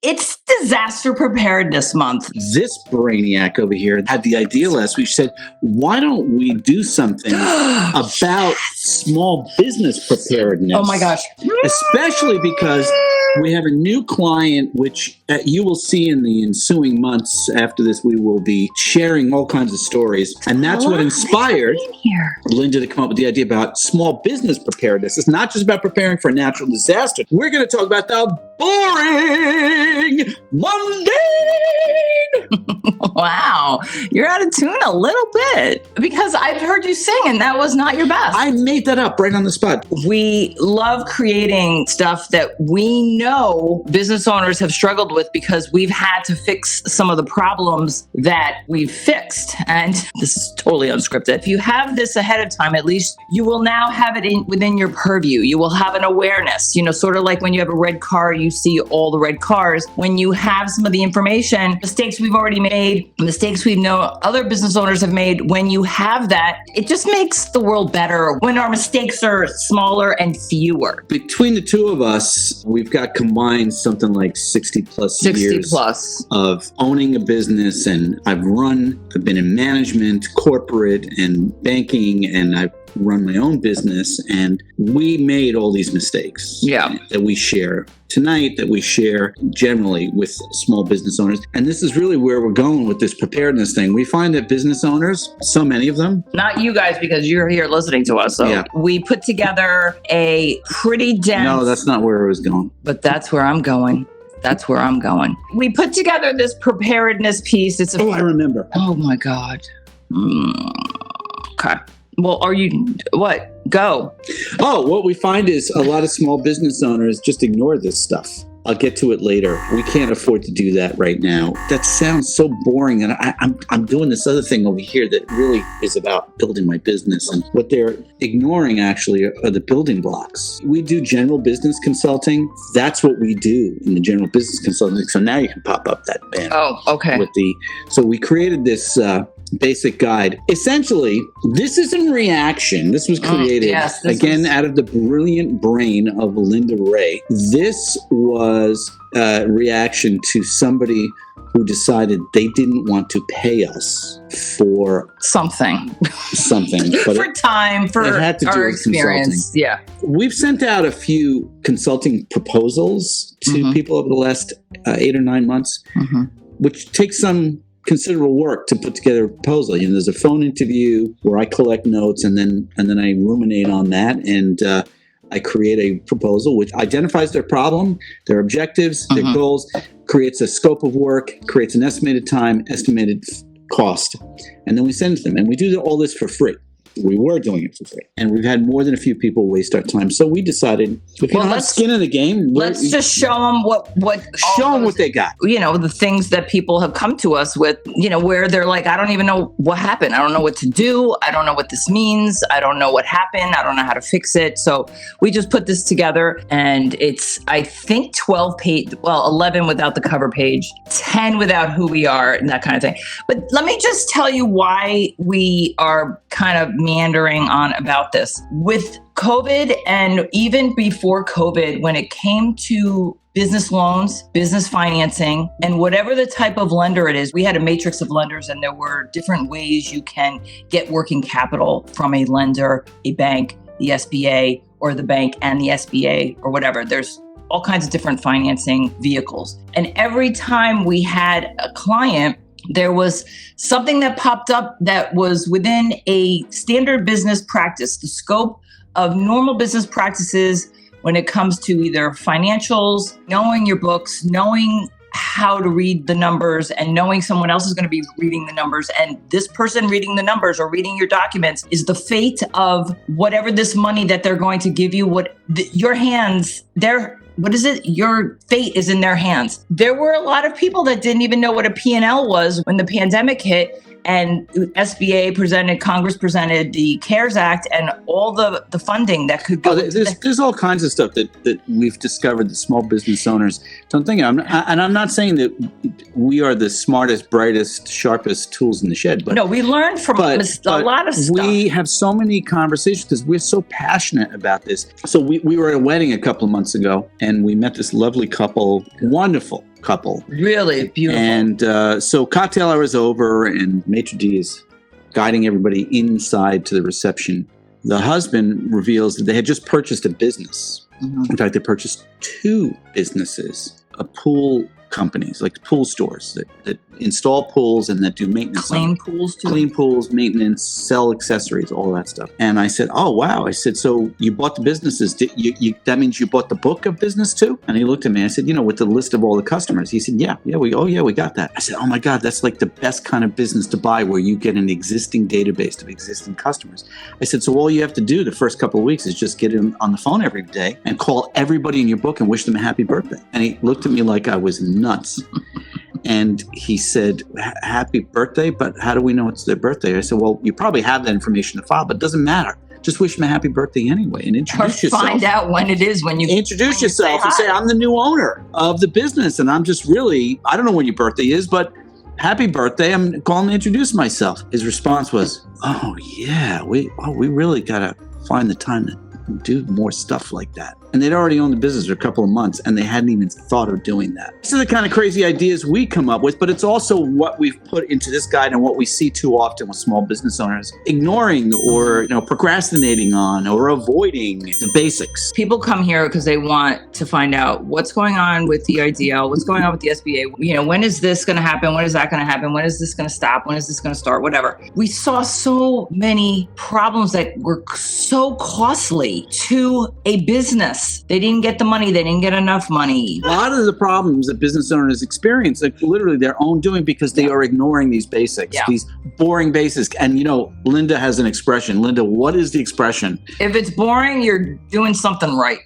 It's disaster preparedness month. This brainiac over here had the idea last week. She said, why don't we do something about small business preparedness? Oh my gosh. Especially because we have a new client, which you will see in the ensuing months after this. We will be sharing all kinds of stories. And that's what inspired Linda to come up with the idea about small business preparedness. It's not just about preparing for a natural disaster. We're going to talk about the boring mundane. Wow. You're out of tune a little bit because I've heard you sing and that was not your best. I made that up right on the spot. We love creating stuff that we know business owners have struggled with because we've had to fix some of the problems that we've fixed. And this is totally unscripted. If you have this ahead of time, at least you will now have it within your purview. You will have an awareness, sort of like when you have a red car, you see all the red cars. When you have some of the information, mistakes we've already made, mistakes we know other business owners have made, when you have that, it just makes the world better when our mistakes are smaller and fewer. Between the two of us, we've got combined something like 60 years of owning a business. And I've been in management, corporate, and banking, and I've run my own business, and we made all these mistakes that we share tonight, that we share generally with small business owners. And this is really where we're going with this preparedness thing. We find that business owners, so many of them, not you guys because you're here listening to us, so we put together a pretty dense... No, that's not where I was going. But that's where I'm going. That's where I'm going. We put together this preparedness piece. I remember. Oh my God. Okay. Well, what? Go. Oh, what we find is a lot of small business owners just ignore this stuff. I'll get to it later. We can't afford to do that right now. That sounds so boring. And I'm doing this other thing over here that really is about building my business. And what they're ignoring actually are the building blocks. We do general business consulting. That's what we do in the general business consulting. So now you can pop up that banner. Oh, okay. So we created this basic guide. Essentially, this is in reaction. This was created out of the brilliant brain of Linda Ray. This was a reaction to somebody who decided they didn't want to pay us for something, but for time, for it had to do our with experience. Consulting. Yeah, we've sent out a few consulting proposals to people over the last 8 or 9 months, which takes some considerable work to put together a proposal. There's a phone interview where I collect notes and then I ruminate on that, and I create a proposal which identifies their problem, their objectives, their goals, creates a scope of work, creates an estimated time, estimated cost, and then we send it to them. And we do all this for free. We were doing it for free. And we've had more than a few people waste our time. So we decided, let's skin in the game. Let's just show them what they got. The things that people have come to us with, where they're like, I don't even know what happened. I don't know what to do. I don't know what this means. I don't know what happened. I don't know how to fix it. So we just put this together, and it's, I think, 11 without the cover page, 10 without who we are, and that kind of thing. But let me just tell you why we are kind of meandering on about this. With COVID, and even before COVID, when it came to business loans, business financing, and whatever the type of lender it is, we had a matrix of lenders, and there were different ways you can get working capital from a lender, a bank, the SBA, or the bank and the SBA, or whatever. There's all kinds of different financing vehicles. And every time we had a client, there was something that popped up that was within a standard business practice, the scope of normal business practices when it comes to either financials, knowing your books, knowing how to read the numbers, and knowing someone else is going to be reading the numbers. And this person reading the numbers or reading your documents is the fate of whatever this money that they're going to give you, your hands, your fate is in their hands. There were a lot of people that didn't even know what a P&L was when the pandemic hit, and Congress presented the CARES Act and all the funding that could go. There's all kinds of stuff that we've discovered that small business owners don't think of. I'm not saying that we are the smartest, brightest, sharpest tools in the shed. But no, we learned from a lot of stuff. We have so many conversations because we're so passionate about this. So we were at a wedding a couple of months ago, and we met this lovely couple, wonderful couple. Really beautiful. And so cocktail hour is over, and maitre d' is guiding everybody inside to the reception. The husband reveals that they had just purchased a business. In fact, they purchased 2 businesses, pool companies, like pool stores that install pools and that do maintenance. Clean pools too? Clean pools, maintenance, sell accessories, all that stuff. And I said, oh, wow. I said, so you bought the businesses. That means you bought the book of business too? And he looked at me. I said, with the list of all the customers. He said, we got that. I said, oh my God, that's like the best kind of business to buy, where you get an existing database of existing customers. I said, so all you have to do the first couple of weeks is just get him on the phone every day and call everybody in your book and wish them a happy birthday. And he looked at me like I was nuts. And he said, happy birthday, but how do we know it's their birthday? I said, well, you probably have that information to file, but it doesn't matter. Just wish them a happy birthday anyway and introduce yourself. Find out when it is when you introduce yourself and say, I'm the new owner of the business, and I'm just really, I don't know when your birthday is, but happy birthday. I'm calling to introduce myself. His response was, oh yeah, we really got to find the time to do more stuff like that. And they'd already owned the business for a couple of months, and they hadn't even thought of doing that. These are the kind of crazy ideas we come up with, but it's also what we've put into this guide and what we see too often with small business owners ignoring or procrastinating on or avoiding the basics. People come here because they want to find out what's going on with the IDL, what's going on with the SBA. When is this going to happen? When is that going to happen? When is this going to stop? When is this going to start? Whatever. We saw so many problems that were so costly to a business. They didn't get the money. They didn't get enough money. A lot of the problems that business owners experience, like literally their own doing, because they are ignoring these basics, these boring basics. And Linda has an expression. Linda, what is the expression? If it's boring, you're doing something right.